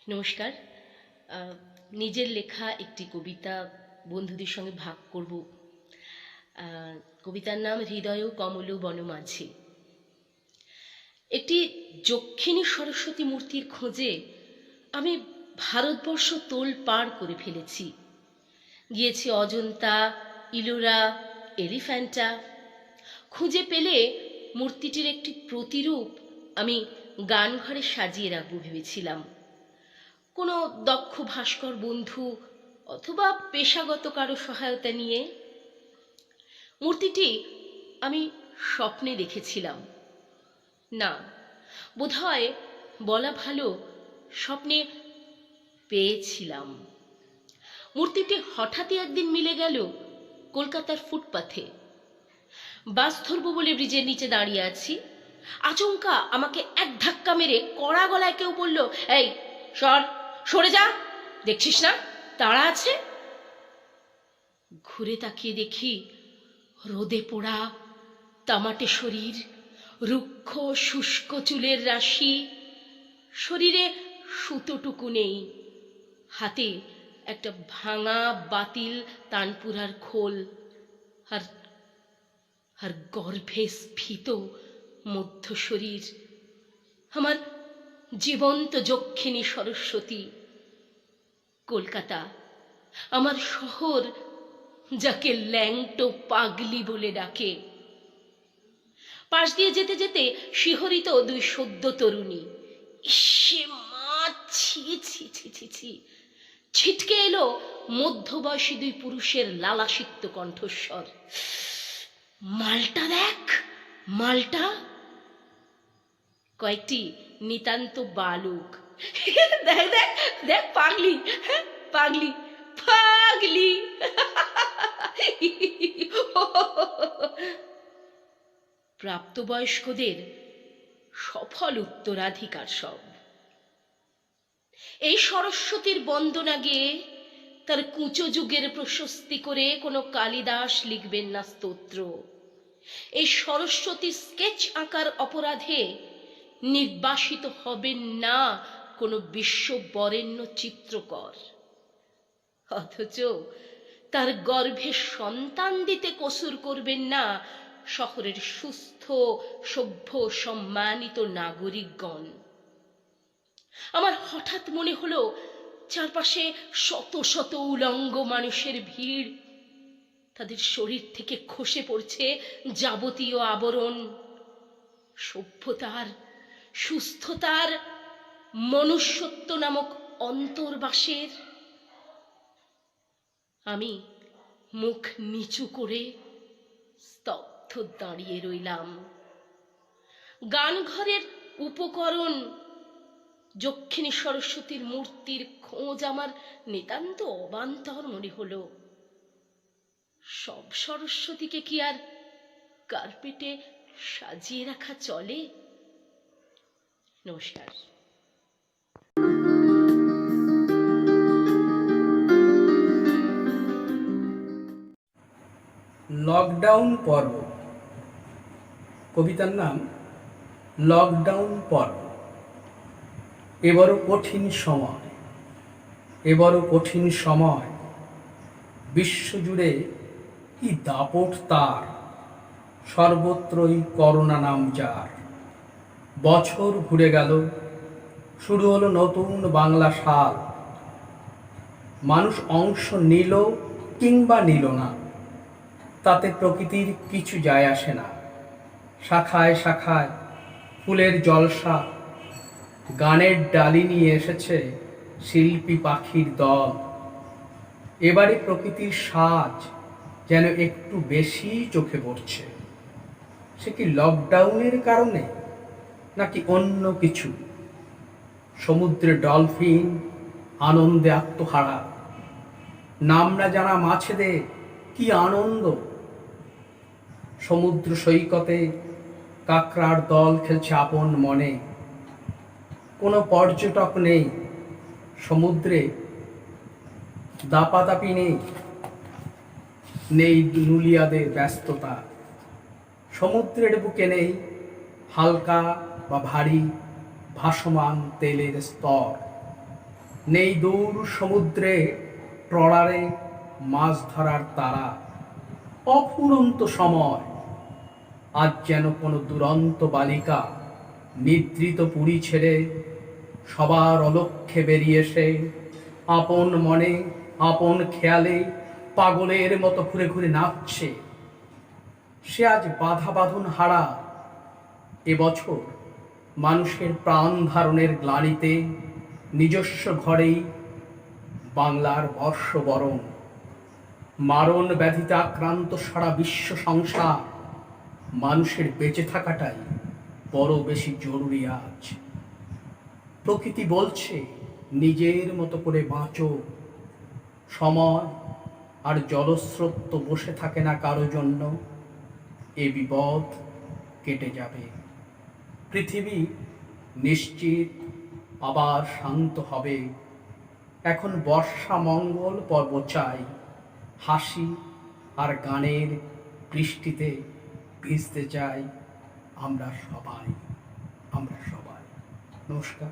নমস্কার। নিজের লেখা একটি কবিতা বন্ধুদের সঙ্গে ভাগ করব। কবিতার নাম হৃদয় কমল বনমাঝি। একটি যক্ষিণী সরস্বতী মূর্তির খোঁজে আমি ভারতবর্ষ তোল পার করে ফেলেছি। গিয়েছি অজন্তা, ইলোরা, এলিফ্যান্টা। খুঁজে পেলে মূর্তিটির একটি প্রতিরূপ আমি গানঘরে সাজিয়ে রাখবো ভেবেছিলাম। কোনো দক্ষ ভাস্কর বন্ধু অথবা পেশাগত কারো সহায়তা নিয়ে। মূর্তিটি আমি স্বপ্নে দেখেছিলাম, না, বোধহয় বলা ভালো স্বপ্নে পেয়েছিলাম। মূর্তিটি হঠাৎই একদিন মিলে গেল কলকাতার ফুটপাথে। বাস ধরবো বলে ব্রিজের নিচে দাঁড়িয়ে আছি, আচমকা আমাকে এক ধাক্কা মেরে কড়া গলায় কেউ বলল, এই সরে যা, দেখছিস না তারা আছে? ঘুরে তাকিয়ে দেখি রোদে পোড়া তামাটে শরীর, রুক্ষ শুষ্ক চুলের রাশি, শরীরে সুতোটুকু নেই, হাতে একটা ভাঙা বাতিল তানপুরার খোল, আর গর্ভে স্ফীত মধ্য শরীর। আমার জীবন্ত যক্ষিণী সরস্বতী। কলকাতা আমার শহর, যাকে ল্যাংটো পাগলি বলে ডাকে। পাশ দিয়ে যেতে যেতে শিহরিত দুই সদ্য তরুণী। ইসে মা, ছি ছি ছি ছি ছি। ছিটকে এলো মধ্যবয়সী দুই পুরুষের লালাসিক্ত কণ্ঠস্বর। মালটা দেখ, মালটা। কয়েকটি নিতান্ত বালক। দেখ দেখ দেখ, পাগলি, পাগলি পাগলি। প্রাপ্তবয়স্কদের সফল উত্তরাধিকার সব। এই সরস্বতীর বন্দনা গেয়ে তার কুঁচো যুগের প্রশস্তি করে কোনো কালিদাস লিখবেন না স্তোত্র। এই সরস্বতী স্কেচ আঁকার অপরাধে নির্বাসিত হবেন না কোনো বিশ্ব বরেণ্য চিত্রকর। অথচ তার গর্ভে সন্তান দিতে কসুর করবেন না শহরের সুস্থ সভ্য সম্মানিত নাগরিকগণ। আমার হঠাৎ মনে হলো চারপাশে শত শত উলঙ্গ মানুষের ভিড়। তাদের শরীর থেকে খসে পড়ছে যাবতীয় আবরণ, সভ্যতার, সুস্থতার, মনুষ্যত্ব নামক অন্তর্বাসের। আমি মুখ নিচু করে স্তব্ধ দাঁড়িয়ে রইলাম। গানঘরের উপকরণ যক্ষিণী সরস্বতীর মূর্তির খোঁজ আমার নিতান্ত অবান্তর মনে হলো। সব সরস্বতীকে কি আর কার্পেটে সাজিয়ে রাখা চলে? নমস্কার। লকডাউন পর্ব। কবিতার নাম লকডাউন পর্ব। এবারও কঠিন সময়, এবারও কঠিন সময়। বিশ্বজুড়ে কি দাপট তার, সর্বত্রই করোনা নাম যার। বছর ঘুরে গেল, শুরু হলো নতুন বাংলা সাল। মানুষ অংশ নিল কিংবা নিল না, তাতে প্রকৃতির কিছু যায় আসে না। শাখায় শাখায় ফুলের জলসা, গানের ডালি নিয়ে এসেছে শিল্পী পাখির দল। এবারে প্রকৃতির সাজ যেন একটু বেশি চোখে পড়ছে। সে কি লকডাউনের কারণে নাকি অন্য কিছু? সমুদ্রে ডলফিন আনন্দে আত্মহারা, নাম না জানা মাছেদের কি আনন্দ। সমুদ্র সৈকতে কাঁকড়ার দল খেলছে আপন মনে। কোনো পর্যটক নেই সমুদ্রে, দাপাদাপি নেই, নেই নুলিয়াদের ব্যস্ততা। সমুদ্রের বুকে নেই হালকা বা ভারী ভাসমান তেলের স্তর। নেই দূর সমুদ্রে ট্রলারে মাছ ধরার তারা, অফুরন্ত সময়। আজ যেন কোনো দুরন্ত বালিকা নিদ্রিত পুরী ছেড়ে সবার অলক্ষ্যে বেরিয়ে এসে আপন মনে আপন খেয়ালে পাগলের মতো ঘুরে ঘুরে নাচছে। সে আজ বাধা বাঁধন হারা। এবছর মানুষের প্রাণ ধারণের গ্লানিতে নিজস্ব ঘরেই বাংলার বর্ষবরণ। মারণ ব্যাধিতে আক্রান্ত সারা বিশ্ব সংসার। মানুষের বেঁচে থাকাটাই বড় বেশি জরুরি আজ। প্রকৃতি বলছে নিজের মতো করে বাঁচো। সময় আর জলস্রোত তো বসে থাকে না কারো জন্য। এ বিপদ কেটে যাবে, পৃথিবী নিশ্চিত আবার শান্ত হবে। এখন বর্ষা মঙ্গল পর্ব চাই, হাসি আর গানের বৃষ্টিতে ভিজতে চাই আমরা সবাই। নমস্কার।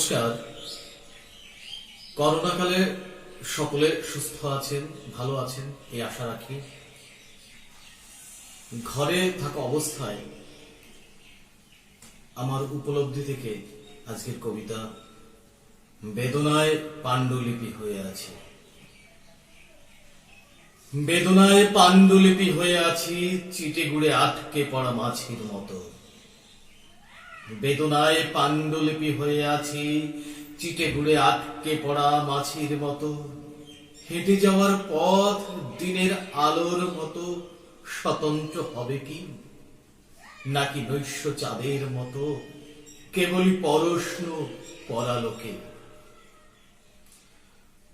নমস্কার। করোনাকালে সকলে সুস্থ আছেন, ভালো আছেন এই আশা রাখি। ঘরে থাকা অবস্থায় আমার উপলব্ধি থেকে আজকের কবিতা বেদনায় পাণ্ডুলিপি হয়ে আছে। বেদনায় পাণ্ডুলিপি হয়ে আছি, চিটে গুড়ে আটকে পড়া মাছির মতো। বেদনায় পাণ্ডুলিপি হয়ে আছি, চিটে গুড়ে আটকে পড়া মাছির মতো। হেঁটে যাওয়ার পথ দিনের আলোর মতো স্বতন্ত্র হবে কি, নাকি নৈশ চাঁদের মতো কেবলই পরশ্ন পরালোকে।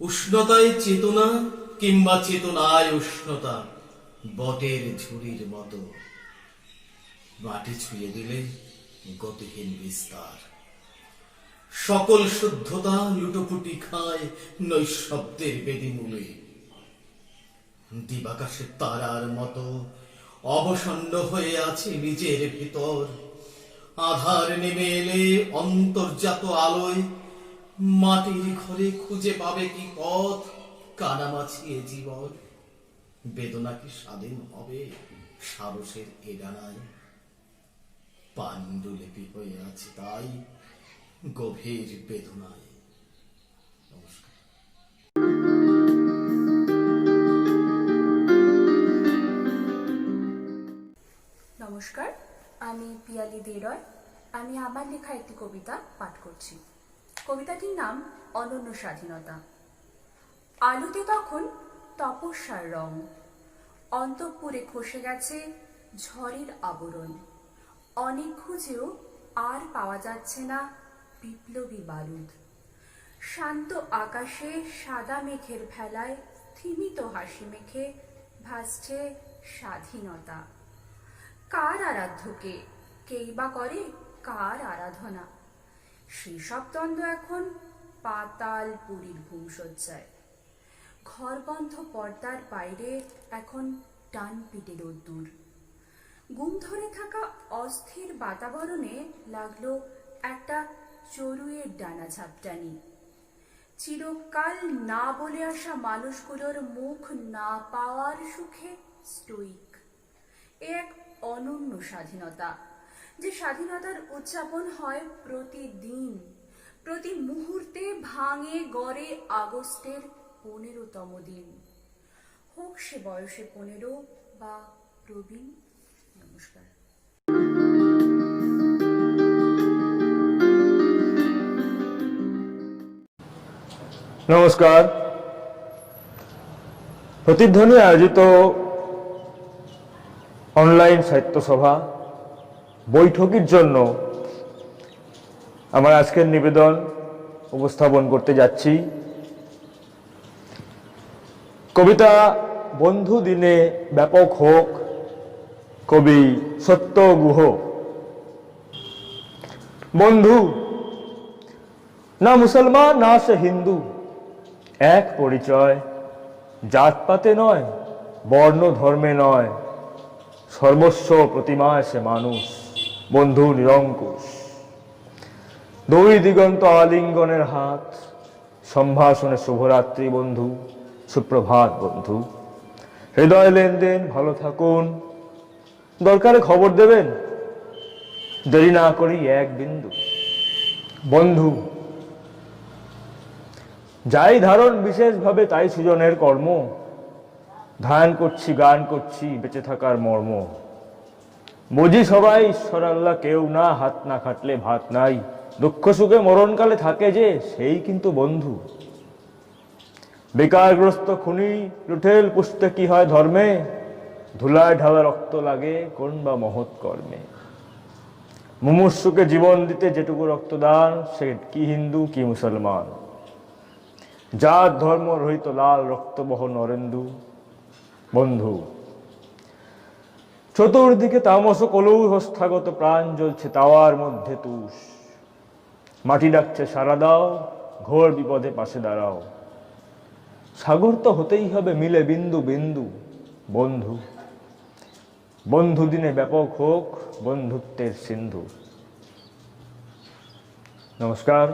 উষ্ণতায় চেতনা কিংবা চেতনায় উষ্ণতা, বটের ঝুড়ির মতো। মাটি ছুঁয়ে দিলে গতিহীন বিস্তার, সকল শুদ্ধতা লুটোপুটি খায় নৈশব্দের বেদিমূলে। দিবাকাশের তারার মতো অবসন্ন হয়ে আছে নিজের ভিতর। আধার নেমে এলে অন্তর্জাত আলোয় মাটির ঘরে খুঁজে পাবে কি পথ কানামাছিয়ে জীবন। বেদনা কি স্বাধীন হবে সারসের এ ডানায়? পাণ্ডুলিপি হয়ে আছে তাই গভীর বেদনায়। নমস্কার। নমস্কার, আমি পিয়ালি দেরয়। আমি আমার লেখা একটি কবিতা পাঠ করছি। কবিতাটির নাম অনন্য স্বাধীনতা। আলোতে তখন তপস্যার রং, অন্তঃপুরে খসে গেছে ঝড়ের আবরণ। অনেক খুঁজেও আর পাওয়া যাচ্ছে না বিপ্লবী বারুদ। শান্ত আকাশে সাদা মেঘের ভেলায় স্থিমিত হাসি মেখে ভাসছে স্বাধীনতা। কার আরাধ্যকে, কেই বা করে কার আরাধনা? সেসব দ্বন্দ্ব এখন পাতাল পুরীর ভূমসজ্জায়। ঘরবন্ধ পর্দার বাইরে এখন টান পিটে রোদ্দুর। গুম ধরে থাকা অস্থির বাতাবরণে লাগলো একটা চড়ুইয়ের ডানা ঝাপটানি। চিরকাল না বলে আসা মানুষগুলোর মুখ না পাওয়ার সুখে স্টোইক। এ এক অনন্য স্বাধীনতা, যে স্বাধীনতার উদযাপন হয় প্রতিদিন, প্রতি মুহূর্তে ভাঙে গড়ে আগস্টের 15তম দিন। হোক সে বয়সে 15 বা প্রবীণ। নমস্কার। নমস্কার। প্রতিধ্বনি আয়োজিত অনলাইন সাহিত্য সভা বৈঠকের জন্য আমার আজকের নিবেদন উপস্থাপন করতে যাচ্ছি। কবিতা বন্ধু দিনে ব্যাপক হোক, কবি সত্য গুহ। বন্ধু না মুসলমান না সে হিন্দু, এক পরিচয়, জাতপাতে নয়, বর্ণ ধর্মে নয়, সর্বস্ব প্রতিমায় সে মানুষ। বন্ধু নিরঙ্কুশ, দুই দিগন্ত আলিঙ্গনের হাত, সম্ভাষণে শুভরাত্রি বন্ধু, সুপ্রভাত বন্ধু। হৃদয় লেনদেন, ভালো থাকুন, দরকারে খবর দেবেন, দেরি না করি এক বিন্দু। বন্ধু যাই ধারণ বিশেষভাবে তাই সুজনের কর্ম, ধ্যান করছি গান করছি বেঁচে থাকার মর্ম। বুঝি সবাই ঈশ্বর আল্লাহ কেউ না, হাত না খাটলে ভাত নাই, দুঃখ সুখে মরণকালে থাকে যে সেই কিন্তু বন্ধু। বেকারগ্রস্ত খুনি লুঠেল পুষতে কি হয় ধর্মে, ধুলায় ঢালা রক্ত লাগে কোন বা মহৎ কর্মে। মুমূর্ষুকে জীবন দিতে যেটুকু রক্তদান, সে কি হিন্দু কি মুসলমান। জাত ধর্ম রহিত লাল রক্তবহ নরেন্দু। বন্ধু চতুর্দিকে তামস কলৌ হস্তাগত প্রাণ জ্বলছে তাওয়ার মধ্যে তুষ। মাটি ডাকছে সারা দাও, ঘোর বিপদে পাশে দাঁড়াও। সাগর তো হতেই হবে মিলে বিন্দু বিন্দু। বন্ধু বন্ধু দিনে ব্যাপক হোক বন্ধুত্বের সিন্ধু। নমস্কার।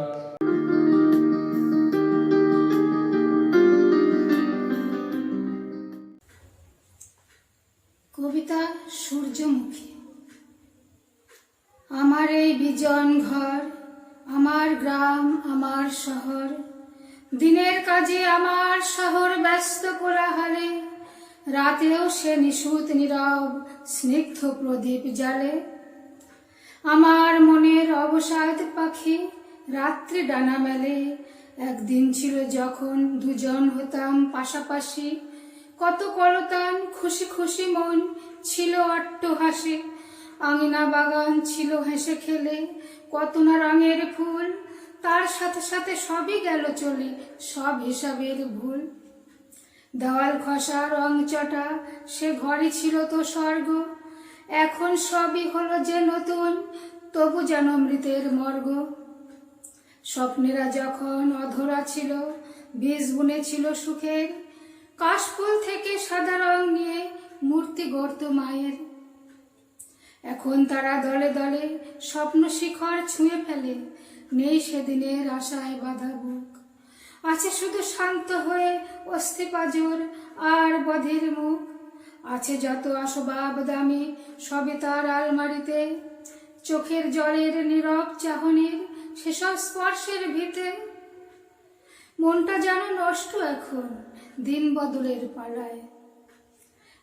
আমার এই বিজন ঘর, আমার গ্রাম, আমার শহর, দিনের কাজে আমার শহর ব্যস্ত কোলাহলে, রাতেও সে নিশুত নীরব স্নিগ্ধ প্রদীপ জ্বালে। আমার মনের অবসাদ পাখি রাত্রি ডানা মেলে, একদিন ছিল যখন দুজন হতাম পাশাপাশি, কত কলতান খুশি খুশি মন ছিল অট্ট হাসি, আঙিনা বাগান ছিল হেসে খেলে, কত না রঙের ফুল, তার সাথে সাথে সবই গেল চলে, সব হিসাবের ভুল। দেওয়াল খসা রং চটা সে ঘরই ছিল তো স্বর্গ, এখন সবই হলো যে নতুন, তবু যেন মৃতের মর্গ। স্বপ্নেরা যখন অধরা ছিল, বীজ বুনেছিল সুখের, কাশফুল থেকে সাদা রং নিয়ে মূর্তি গড়ত মায়ের। এখন তারা দলে দলে স্বপ্ন শিখর ছুঁয়ে ফেলে, নেই সেদিনের আশায় বাঁধা বুক, আছে শুধু শান্ত হয়ে অস্থি পাঁজর আর বধির মুখ। আছে যত আসবাব দামি সবে তার আলমারিতে, চোখের জলের নীরব চাহনির সেসব স্পর্শের ভিতে। মনটা যেন নষ্ট এখন দিন বদলের পালায়,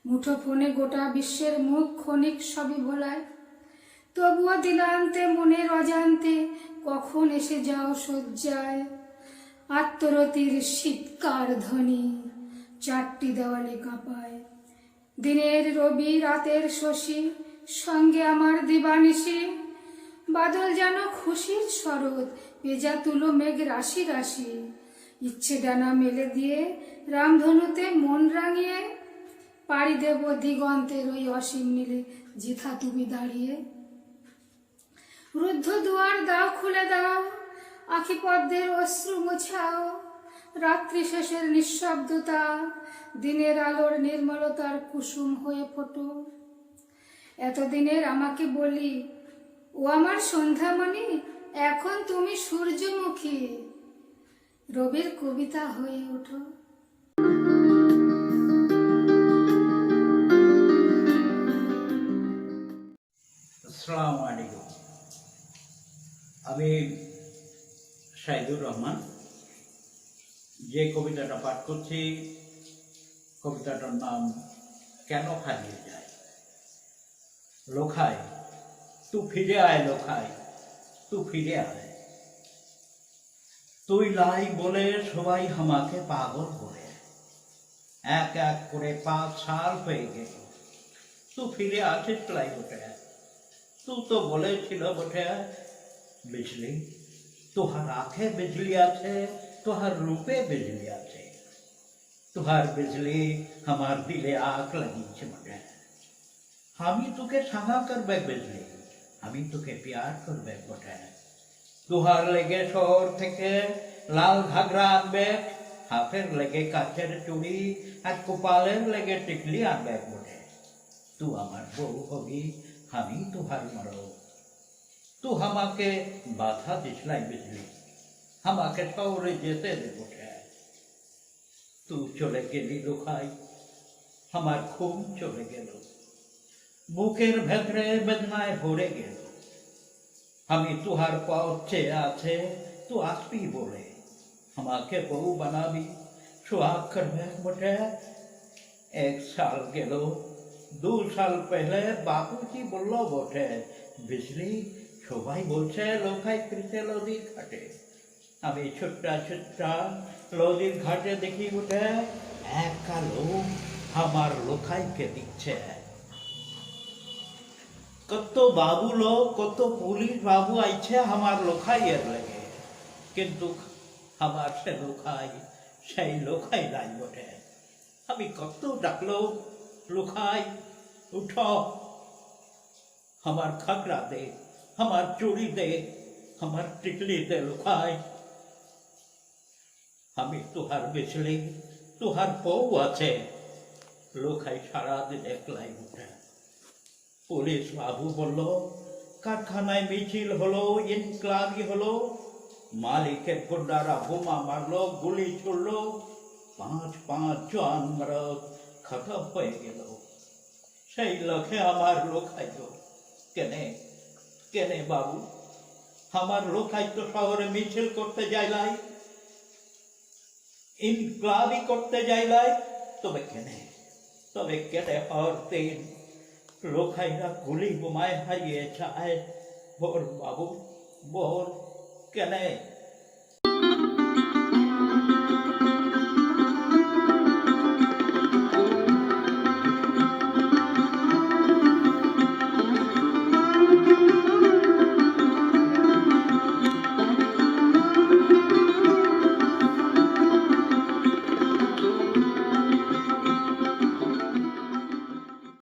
মুঠো ফোনে গোটা বিশ্বের মুখ ক্ষণিক সবই ভোলায়। তবুও দিলান্তে মনের অজান্তে কখন এসে যাও শয্যায়, আত্মরতির শীতকার ধ্বনি চারটি দেওয়ালে কাঁপায়। দিনের রবি রাতের শশী সঙ্গে আমার দিবানিশি, বাদল যেন খুশির শরৎ পেজা তুলো মেঘ রাশি রাশি। ইচ্ছে ডানা মেলে দিয়ে রামধনুতে মন রাঙিয়ে, পাড়ি দেব দিগন্তের ওই অসীম নীলে যেথা তুমি দাঁড়িয়ে। রুদ্ধ দুয়ার দাও খুলে দাও, আখি পদ্মের অশ্রু মোছাও, রাত্রি শেষের নিঃশব্দতা দিনের আলোর নির্মলতার কুসুম হয়ে ফোটো। এতদিনের আমাকে বলি, ও আমার সন্ধ্যামণি, এখন তুমি সূর্যমুখী, রবির কবিতা হয়ে ওঠো। আসসালামু আলাইকুম। আমি সাইদুর রহমান। যে কবিতাটা পাঠ করছি, কবিতাটার নাম কেন হারিয়ে যায়। লোখাই তু ফিরে আয়, লোখাই তু ফিরে আয়, তুই লাই বলে সবাই আমাকে পাগল করে, এক এক করে 5 সাল হয়ে গেল, তু ফিরে আসিস লাই বটে। तू तो बोले छिलो बटे बिजली, तुहार आंखे बिजली आछे, तुहार रूपे बिजली आछे, तुहार बिजली हमार दिले आग लगी छे बटे। हमी तुके सागा करबे बिजली, हमी तुके प्यार करबे बटे। तुहार लेगे शहर थेके लाल घागरा आनबे, हाथेर लेगे काचेर चूड़ी और कपालेर लेगे टिकली आनबे बटे। तू आमार बউ हबी, আমি तुहार मरो। तू हमाके बाधा दिसलाई बिजली, हमाके शहरे जेते दे बटे। तू चले गेली लोखाई, हमार घुम चले गेल, बुकेर भेतरे बेदनाय भरे गेल। हमी तुहार पथ चेये आछे, तू आसबी बोले, हमाके बউ बनाबी, सोहाग करबे बटे। 1 साल गेलो, 2 साल पहले बापूजी बोलो बोटे, बिजली सबाई बोलছে লোখাই ফিরতে নদীর ঘাটে। আমি ছোট্টা ছোট্টা নদীর ঘাটে দেখি উঠে একা লোক আমার লোখাইকে দিচ্ছে। কত বাবু লোক, কত পুলিশ বাবু আইছে আমার লোখাইয়ের লেগে, কিন্তু আমার সে লোখাই, সেই লোখাই নাই বটে। আমি কত ডাকলো, लोखाई उठो, हमार खगरा दे, हमार चूड़ी दे, हमार टिकली दे लोखाई। हमी तुहार बिजली, तुहार बউ आछे। लोखाई सारा दिन एकलाई उठे। पुलिस बाबू बोलो, कारखानाय मिছিল হলো, ইনকলাবি হলো, মালিকের গুন্ডারা বোমা মারলো, গুলি ছুড়লো, 5 জন মরদ खत्म हो गेल। সেই লক্ষ্যে আমার লোক আইলো কেনে কেনে বাবু আমার লোকাই তো শহরে মিছিল করতে যাইলাই, ইনক্লাবি করতে যাইলাই, তবে কেনে হর দিন লোকাইরা গুলি বোমায় হারিয়ে যায়। বল বাবু বল কেনে